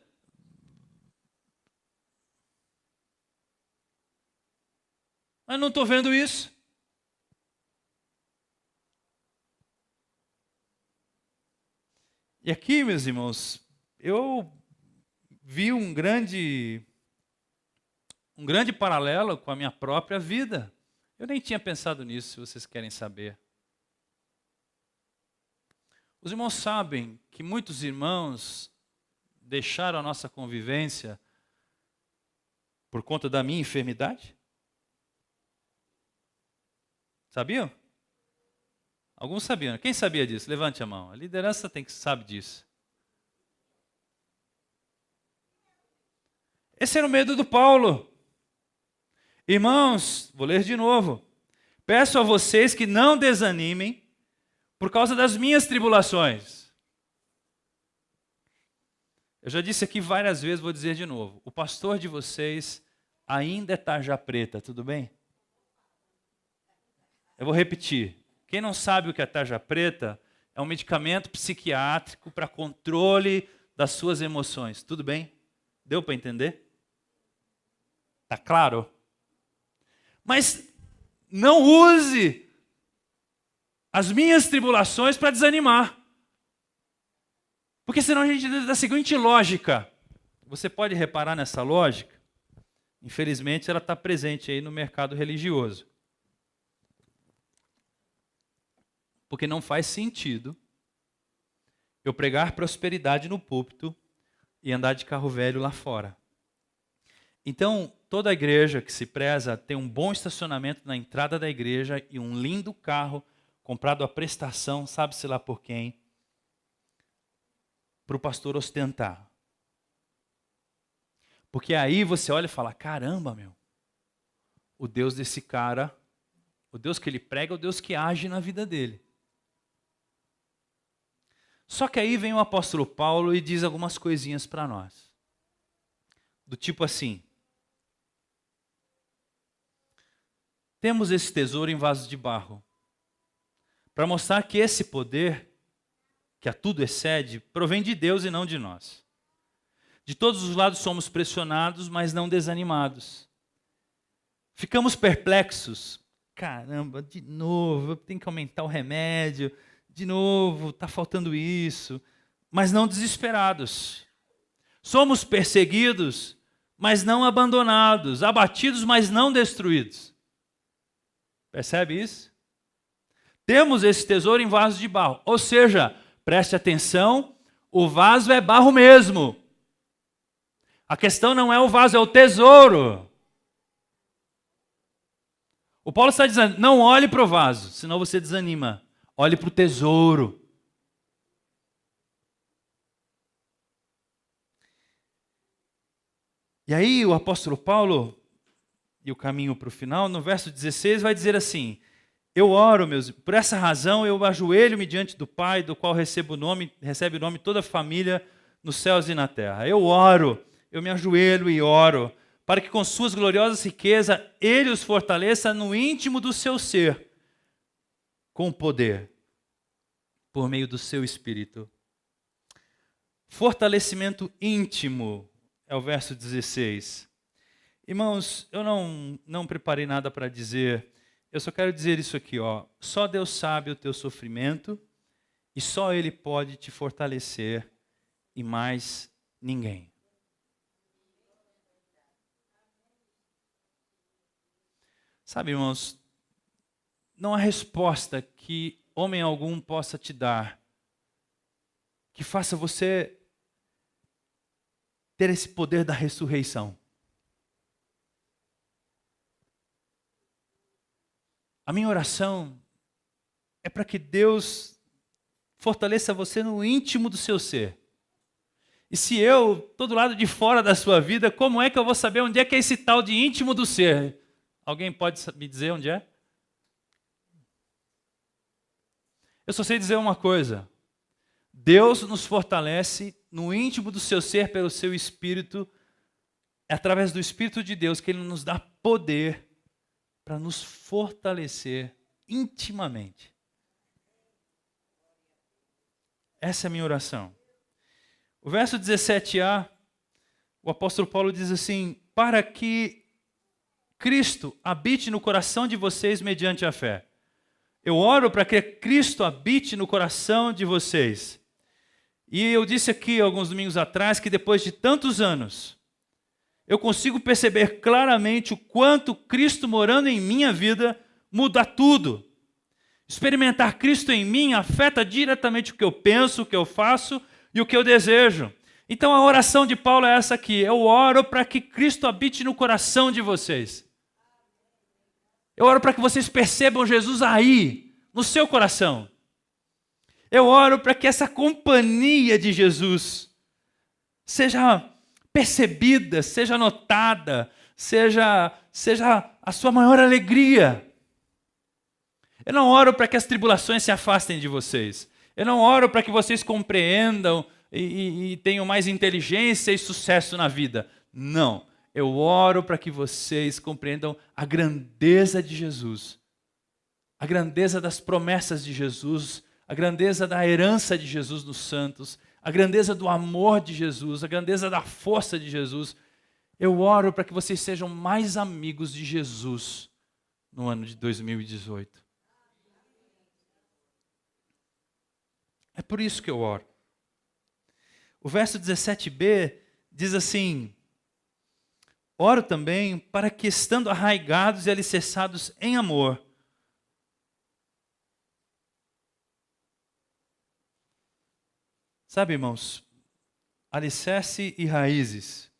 eu não estou vendo isso. E aqui, meus irmãos, eu vi um grande paralelo com a minha própria vida. Eu nem tinha pensado nisso, se vocês querem saber. Os irmãos sabem que muitos irmãos deixaram a nossa convivência por conta da minha enfermidade? Sabiam? Alguns sabiam. Quem sabia disso? Levante a mão. A liderança sabe disso. Esse era o medo do Paulo. Irmãos, vou ler de novo. Peço a vocês que não desanimem por causa das minhas tribulações. Eu já disse aqui várias vezes, vou dizer de novo. O pastor de vocês ainda é tarja preta, tudo bem? Eu vou repetir. Quem não sabe o que é tarja preta, é um medicamento psiquiátrico para controle das suas emoções. Tudo bem? Deu para entender? Tá claro? Mas não use as minhas tribulações para desanimar. Porque senão a gente tem a seguinte lógica. Você pode reparar nessa lógica? Infelizmente ela está presente aí no mercado religioso. Porque não faz sentido eu pregar prosperidade no púlpito e andar de carro velho lá fora. Então, toda a igreja que se preza tem um bom estacionamento na entrada da igreja e um lindo carro comprado à prestação, sabe-se lá por quem, para o pastor ostentar. Porque aí você olha e fala: caramba, meu, o Deus desse cara, o Deus que ele prega é o Deus que age na vida dele. Só que aí vem o apóstolo Paulo e diz algumas coisinhas para nós. Do tipo assim: temos esse tesouro em vasos de barro, para mostrar que esse poder, que a tudo excede, provém de Deus e não de nós. De todos os lados somos pressionados, mas não desanimados. Ficamos perplexos. Caramba, de novo, tem que aumentar o remédio. De novo, está faltando isso. Mas não desesperados. Somos perseguidos, mas não abandonados. Abatidos, mas não destruídos. Percebe isso? Temos esse tesouro em vaso de barro. Ou seja, preste atenção, o vaso é barro mesmo. A questão não é o vaso, é o tesouro. O Paulo está dizendo: não olhe para o vaso, senão você desanima. Olhe para o tesouro. E aí o apóstolo Paulo e o caminho para o final, no verso 16 vai dizer assim: eu oro, por essa razão eu ajoelho-me diante do Pai, do qual recebe o nome toda a família nos céus e na terra. Eu oro, eu me ajoelho e oro, para que com suas gloriosas riquezas Ele os fortaleça no íntimo do seu ser, com poder, por meio do seu Espírito. Fortalecimento íntimo é o verso 16. Irmãos, eu não preparei nada para dizer, eu só quero dizer isso aqui, ó. Só Deus sabe o teu sofrimento e só Ele pode te fortalecer e mais ninguém. Sabe, irmãos, não há resposta que homem algum possa te dar que faça você ter esse poder da ressurreição. A minha oração é para que Deus fortaleça você no íntimo do seu ser. E se eu estou do lado de fora da sua vida, como é que eu vou saber onde é que é esse tal de íntimo do ser? Alguém pode me dizer onde é? Eu só sei dizer uma coisa. Deus nos fortalece no íntimo do seu ser pelo seu Espírito. É através do Espírito de Deus que Ele nos dá poder para nos fortalecer intimamente. Essa é a minha oração. O verso 17a, o apóstolo Paulo diz assim: para que Cristo habite no coração de vocês mediante a fé. Eu oro para que Cristo habite no coração de vocês. E eu disse aqui alguns domingos atrás que depois de tantos anos, eu consigo perceber claramente o quanto Cristo morando em minha vida muda tudo. Experimentar Cristo em mim afeta diretamente o que eu penso, o que eu faço e o que eu desejo. Então a oração de Paulo é essa aqui: eu oro para que Cristo habite no coração de vocês. Eu oro para que vocês percebam Jesus aí, no seu coração. Eu oro para que essa companhia de Jesus seja percebida, seja notada, seja a sua maior alegria. Eu não oro para que as tribulações se afastem de vocês. Eu não oro para que vocês compreendam e tenham mais inteligência e sucesso na vida. Não. Eu oro para que vocês compreendam a grandeza de Jesus, a grandeza das promessas de Jesus, a grandeza da herança de Jesus nos santos, a grandeza do amor de Jesus, a grandeza da força de Jesus. Eu oro para que vocês sejam mais amigos de Jesus no ano de 2018. É por isso que eu oro. O verso 17b diz assim: oro também para que, estando arraigados e alicerçados em amor, sabe, irmãos, alicerce e raízes.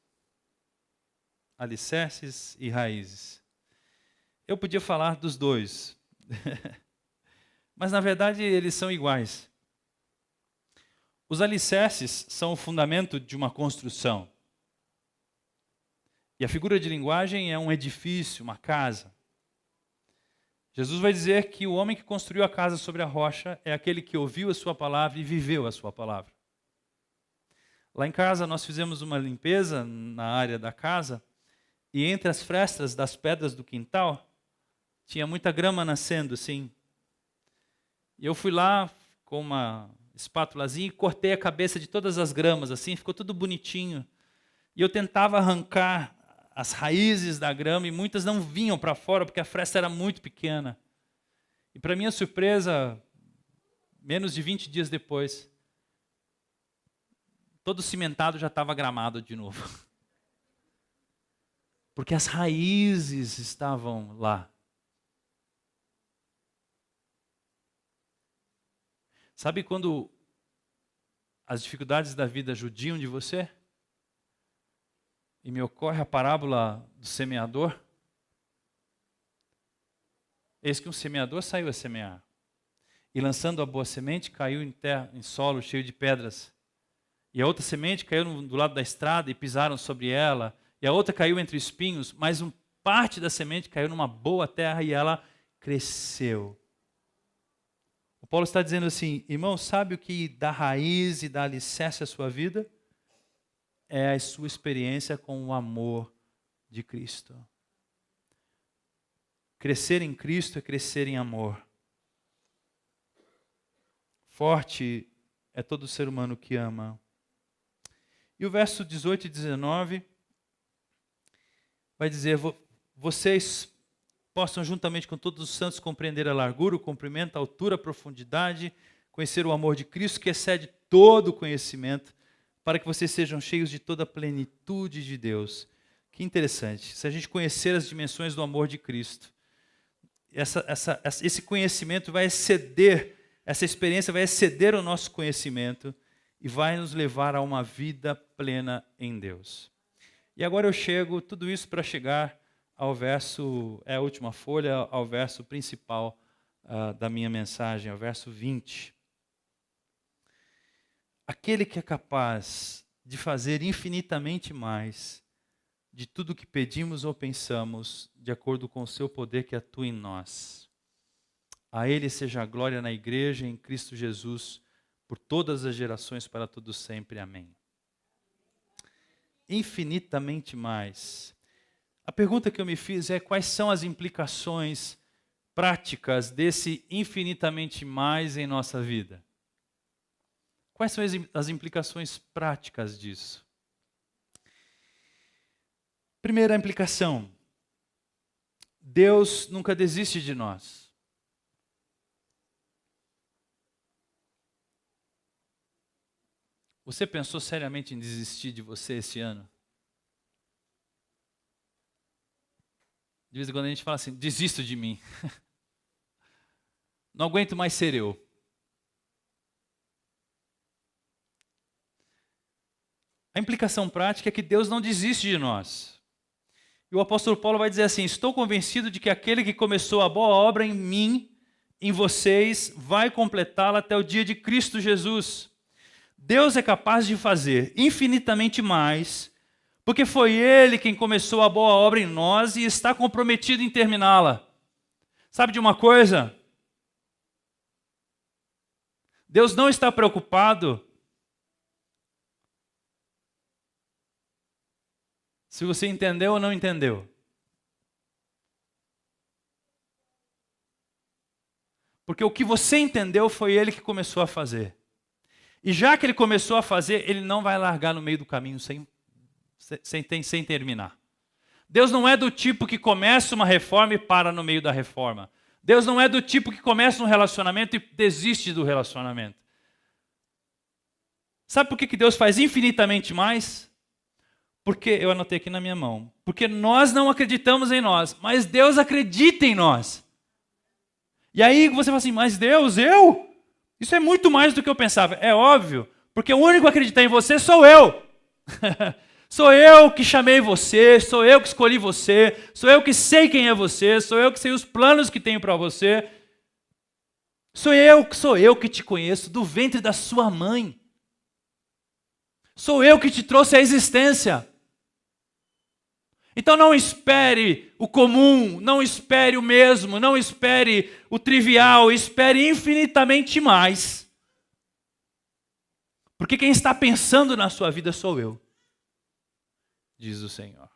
Alicerces e raízes. Eu podia falar dos dois, mas na verdade eles são iguais. Os alicerces são o fundamento de uma construção. E a figura de linguagem é um edifício, uma casa. Jesus vai dizer que o homem que construiu a casa sobre a rocha é aquele que ouviu a sua palavra e viveu a sua palavra. Lá em casa nós fizemos uma limpeza na área da casa e entre as frestas das pedras do quintal tinha muita grama nascendo assim. E eu fui lá com uma espátulazinha e cortei a cabeça de todas as gramas assim, ficou tudo bonitinho. E eu tentava arrancar as raízes da grama e muitas não vinham para fora porque a fresta era muito pequena. E para minha surpresa, menos de 20 dias depois, todo cimentado já estava gramado de novo. Porque as raízes estavam lá. Sabe quando as dificuldades da vida judiam de você? E me ocorre a parábola do semeador. Eis que um semeador saiu a semear. E lançando a boa semente, caiu em solo cheio de pedras. E a outra semente caiu do lado da estrada e pisaram sobre ela. E a outra caiu entre espinhos, mas parte da semente caiu numa boa terra e ela cresceu. O Paulo está dizendo assim, irmão, sabe o que dá raiz e dá alicerce à sua vida? É a sua experiência com o amor de Cristo. Crescer em Cristo é crescer em amor. Forte é todo ser humano que ama. E o verso 18 e 19 vai dizer, vocês possam juntamente com todos os santos compreender a largura, o comprimento, a altura, a profundidade, conhecer o amor de Cristo que excede todo o conhecimento, para que vocês sejam cheios de toda a plenitude de Deus. Que interessante, se a gente conhecer as dimensões do amor de Cristo, esse conhecimento vai exceder, essa experiência vai exceder o nosso conhecimento e vai nos levar a uma vida plena em Deus. E agora eu chego, tudo isso para chegar ao verso, é a última folha, ao verso principal da minha mensagem, ao verso 20. Aquele que é capaz de fazer infinitamente mais de tudo que pedimos ou pensamos, de acordo com o seu poder que atua em nós. A Ele seja a glória na igreja, em Cristo Jesus, por todas as gerações, para todos sempre. Amém. Infinitamente mais. A pergunta que eu me fiz é quais são as implicações práticas desse infinitamente mais em nossa vida? Quais são as implicações práticas disso? Primeira implicação, Deus nunca desiste de nós. Você pensou seriamente em desistir de você esse ano? De vez em quando a gente fala assim, desisto de mim. Não aguento mais ser eu. A implicação prática é que Deus não desiste de nós. E o apóstolo Paulo vai dizer assim, estou convencido de que aquele que começou a boa obra em mim, em vocês, vai completá-la até o dia de Cristo Jesus. Deus é capaz de fazer infinitamente mais, porque foi Ele quem começou a boa obra em nós e está comprometido em terminá-la. Sabe de uma coisa? Deus não está preocupado se você entendeu ou não entendeu. Porque o que você entendeu foi Ele que começou a fazer. E já que Ele começou a fazer, Ele não vai largar no meio do caminho sem terminar. Deus não é do tipo que começa uma reforma e para no meio da reforma. Deus não é do tipo que começa um relacionamento e desiste do relacionamento. Sabe por que Deus faz infinitamente mais? Porque, eu anotei aqui na minha mão, porque nós não acreditamos em nós, mas Deus acredita em nós. E aí você fala assim, mas Deus, eu? Isso é muito mais do que eu pensava. É óbvio, porque o único a acreditar em você sou eu. Sou eu que chamei você, sou eu que escolhi você, sou eu que sei quem é você, sou eu que sei os planos que tenho para você. Sou eu que te conheço do ventre da sua mãe. Sou eu que te trouxe à existência. Então não espere o comum, não espere o mesmo, não espere o trivial, espere infinitamente mais. Porque quem está pensando na sua vida sou eu, diz o Senhor.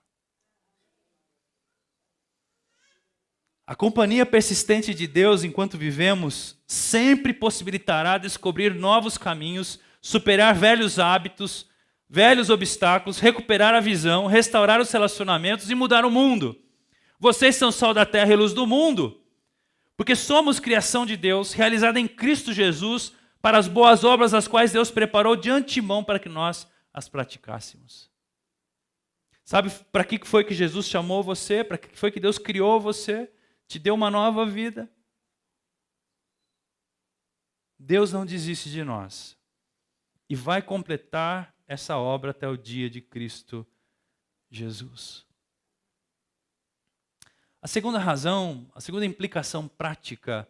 A companhia persistente de Deus enquanto vivemos sempre possibilitará descobrir novos caminhos, superar velhos hábitos, velhos obstáculos, recuperar a visão, restaurar os relacionamentos e mudar o mundo. Vocês são sal da terra e luz do mundo, porque somos criação de Deus, realizada em Cristo Jesus, para as boas obras as quais Deus preparou de antemão para que nós as praticássemos. Sabe para que foi que Jesus chamou você? Para que foi que Deus criou você? Te deu uma nova vida? Deus não desiste de nós e vai completar essa obra até o dia de Cristo Jesus. A segunda razão, a segunda implicação prática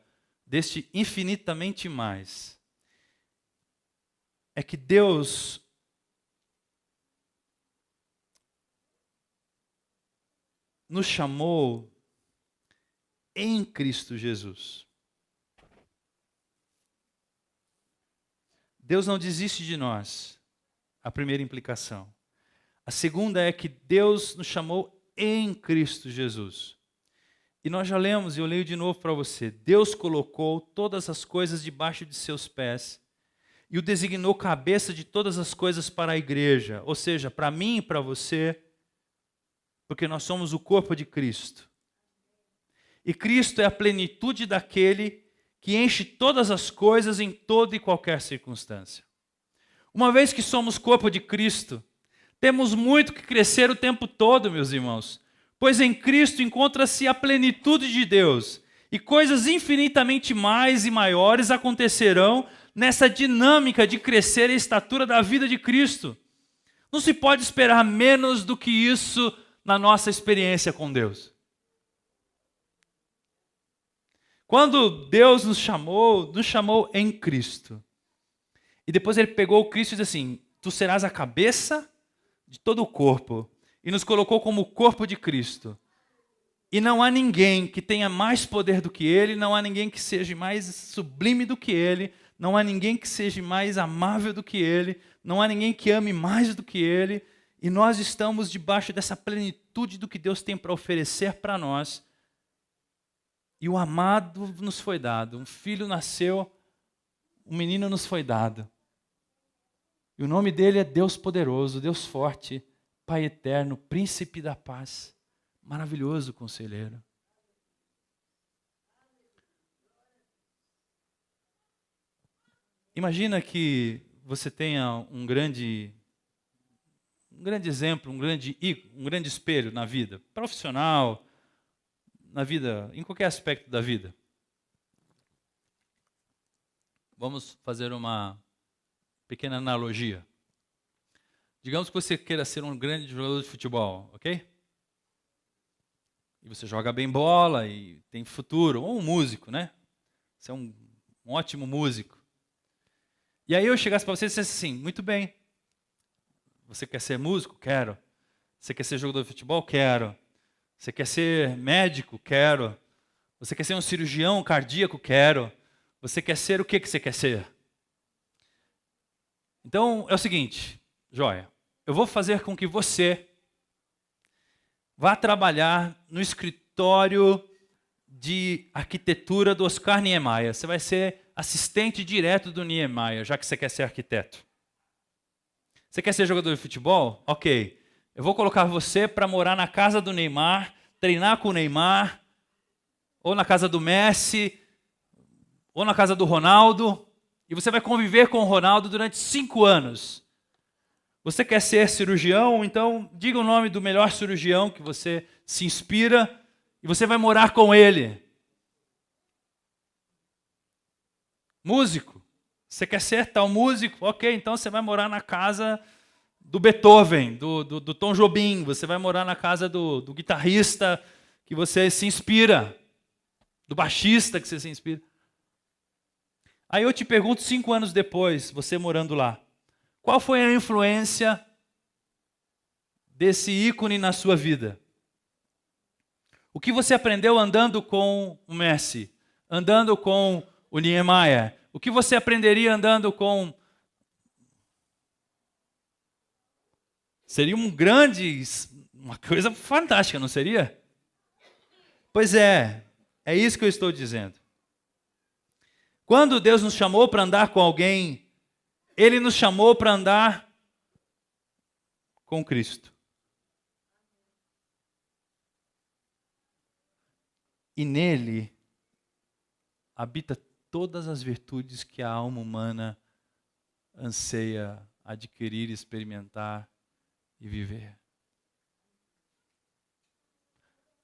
deste infinitamente mais é que Deus nos chamou em Cristo Jesus. Deus não desiste de nós. A primeira implicação. A segunda é que Deus nos chamou em Cristo Jesus. E nós já lemos, e eu leio de novo para você. Deus colocou todas as coisas debaixo de seus pés e o designou cabeça de todas as coisas para a igreja, ou seja, para mim e para você, porque nós somos o corpo de Cristo. E Cristo é a plenitude daquele que enche todas as coisas em toda e qualquer circunstância. Uma vez que somos corpo de Cristo, temos muito que crescer o tempo todo, meus irmãos, pois em Cristo encontra-se a plenitude de Deus, e coisas infinitamente mais e maiores acontecerão nessa dinâmica de crescer a estatura da vida de Cristo. Não se pode esperar menos do que isso na nossa experiência com Deus. Quando Deus nos chamou em Cristo. E depois ele pegou o Cristo e disse assim, tu serás a cabeça de todo o corpo. E nos colocou como o corpo de Cristo. E não há ninguém que tenha mais poder do que Ele, não há ninguém que seja mais sublime do que Ele, não há ninguém que seja mais amável do que Ele, não há ninguém que ame mais do que Ele. E nós estamos debaixo dessa plenitude do que Deus tem para oferecer para nós. E o amado nos foi dado, um filho nasceu, um menino nos foi dado. E o nome dele é Deus poderoso, Deus forte, Pai eterno, príncipe da paz, maravilhoso conselheiro. Imagina que você tenha um grande exemplo, um grande espelho na vida, profissional, na vida, em qualquer aspecto da vida. Vamos fazer uma pequena analogia. Digamos que você queira ser um grande jogador de futebol, ok? E você joga bem bola e tem futuro, ou um músico, né? Você é um ótimo músico. E aí eu chegasse para você e dissesse assim, muito bem, você quer ser músico? Quero. Você quer ser jogador de futebol? Quero. Você quer ser médico? Quero. Você quer ser um cirurgião cardíaco? Quero. Você quer ser o que você quer ser? Então, é o seguinte, joia, eu vou fazer com que você vá trabalhar no escritório de arquitetura do Oscar Niemeyer. Você vai ser assistente direto do Niemeyer, já que você quer ser arquiteto. Você quer ser jogador de futebol? Ok. Eu vou colocar você para morar na casa do Neymar, treinar com o Neymar, ou na casa do Messi, ou na casa do Ronaldo, e você vai conviver com o Ronaldo durante 5 anos. Você quer ser cirurgião? Então diga o nome do melhor cirurgião que você se inspira, e você vai morar com ele. Músico? Você quer ser tal músico? Ok, então você vai morar na casa do Beethoven, do Tom Jobim, você vai morar na casa do guitarrista que você se inspira, do baixista que você se inspira. Aí eu te pergunto 5 anos depois, você morando lá, qual foi a influência desse ícone na sua vida? O que você aprendeu andando com o Messi, andando com o Niemeyer? O que você aprenderia andando com... Seria uma coisa fantástica, não seria? Pois é isso que eu estou dizendo. Quando Deus nos chamou para andar com alguém, Ele nos chamou para andar com Cristo. E nele habita todas as virtudes que a alma humana anseia adquirir, experimentar e viver.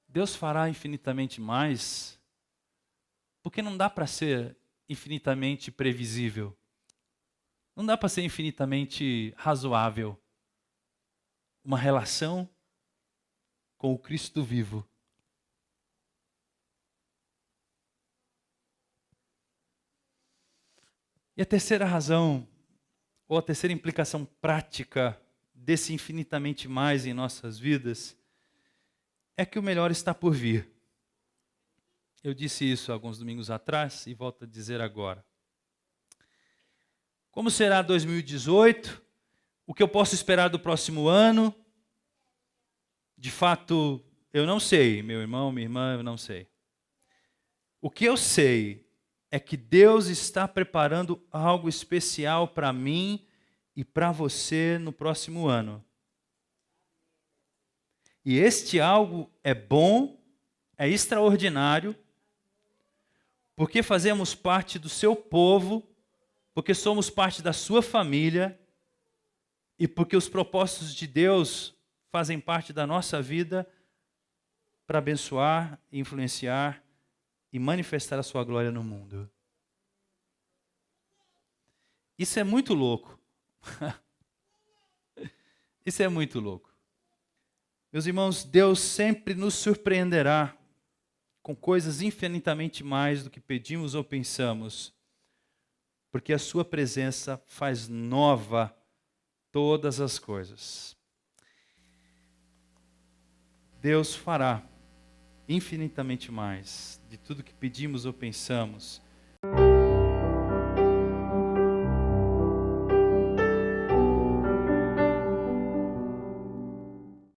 Deus fará infinitamente mais, porque não dá para ser infinitamente previsível. Não dá para ser infinitamente razoável. Uma relação com o Cristo vivo. E a terceira razão, ou a terceira implicação prática desse infinitamente mais em nossas vidas, é que o melhor está por vir. Eu disse isso alguns domingos atrás e volto a dizer agora. Como será 2018? O que eu posso esperar do próximo ano? De fato, eu não sei, meu irmão, minha irmã, eu não sei. O que eu sei é que Deus está preparando algo especial para mim e para você no próximo ano. E este algo é bom, é extraordinário, porque fazemos parte do seu povo, porque somos parte da sua família e porque os propósitos de Deus fazem parte da nossa vida para abençoar, influenciar e manifestar a sua glória no mundo. Isso é muito louco. Isso é muito louco. Meus irmãos, Deus sempre nos surpreenderá com coisas infinitamente mais do que pedimos ou pensamos, porque a sua presença faz nova todas as coisas. Deus fará infinitamente mais de tudo que pedimos ou pensamos,